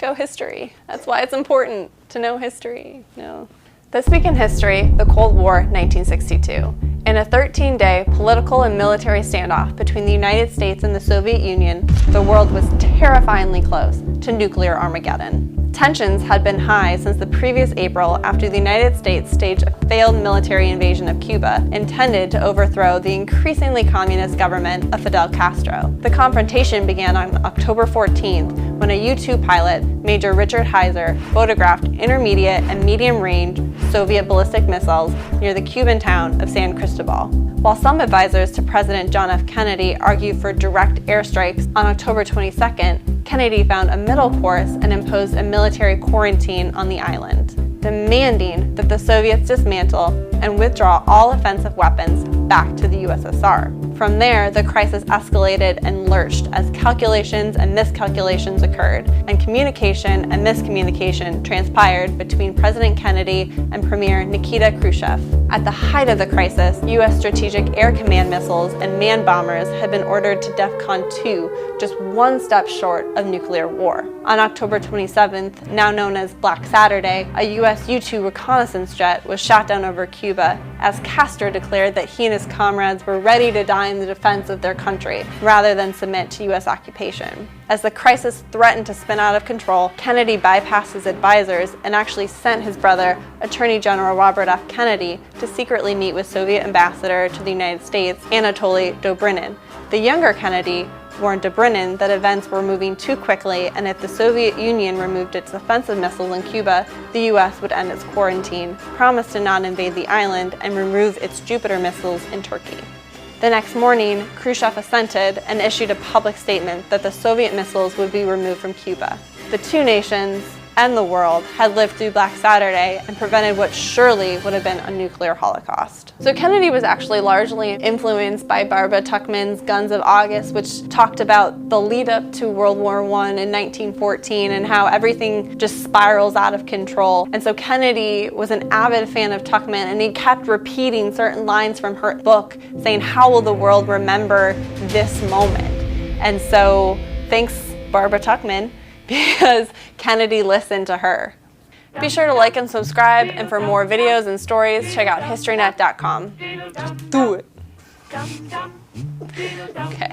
go history. That's why it's important to know history. No. This week in history, the Cold War, 1962. In a 13-day political and military standoff between the United States and the Soviet Union, the world was terrifyingly close to nuclear Armageddon. Tensions had been high since the previous April after the United States staged a failed military invasion of Cuba intended to overthrow the increasingly communist government of Fidel Castro. The confrontation began on October 14th when a U-2 pilot, Major Richard Heiser, photographed intermediate and medium-range Soviet ballistic missiles near the Cuban town of San Cristobal. While some advisors to President John F. Kennedy argued for direct airstrikes on October 22nd, Kennedy found a middle course and imposed a military quarantine on the island, demanding that the Soviets dismantle and withdraw all offensive weapons back to the USSR. From there, the crisis escalated and lurched as calculations and miscalculations occurred, and communication and miscommunication transpired between President Kennedy and Premier Nikita Khrushchev. At the height of the crisis, U.S. Strategic Air Command missiles and man bombers had been ordered to DEFCON 2, just one step short of nuclear war. On October 27th, now known as Black Saturday, a U.S. U-2 reconnaissance jet was shot down over Cuba as Castro declared that he and his comrades were ready to die in the defense of their country rather than submit to U.S. occupation. As the crisis threatened to spin out of control, Kennedy bypassed his advisors and actually sent his brother, Attorney General Robert F. Kennedy, to secretly meet with Soviet Ambassador to the United States, Anatoly Dobrynin. The younger Kennedy warned Dobrynin that events were moving too quickly, and if the Soviet Union removed its offensive missiles in Cuba, the U.S. would end its quarantine, promised to not invade the island, and remove its Jupiter missiles in Turkey. The next morning, Khrushchev assented and issued a public statement that the Soviet missiles would be removed from Cuba. The two nations and the world had lived through Black Saturday and prevented what surely would have been a nuclear holocaust. So Kennedy was actually largely influenced by Barbara Tuchman's Guns of August, which talked about the lead up to World War I in 1914 and how everything just spirals out of control. And so Kennedy was an avid fan of Tuchman, and he kept repeating certain lines from her book saying, "How will the world remember this moment?" And so thanks Barbara Tuchman, because Kennedy listened to her. Be sure to like and subscribe, and for more videos and stories, check out historynet.com. Just do it. Okay.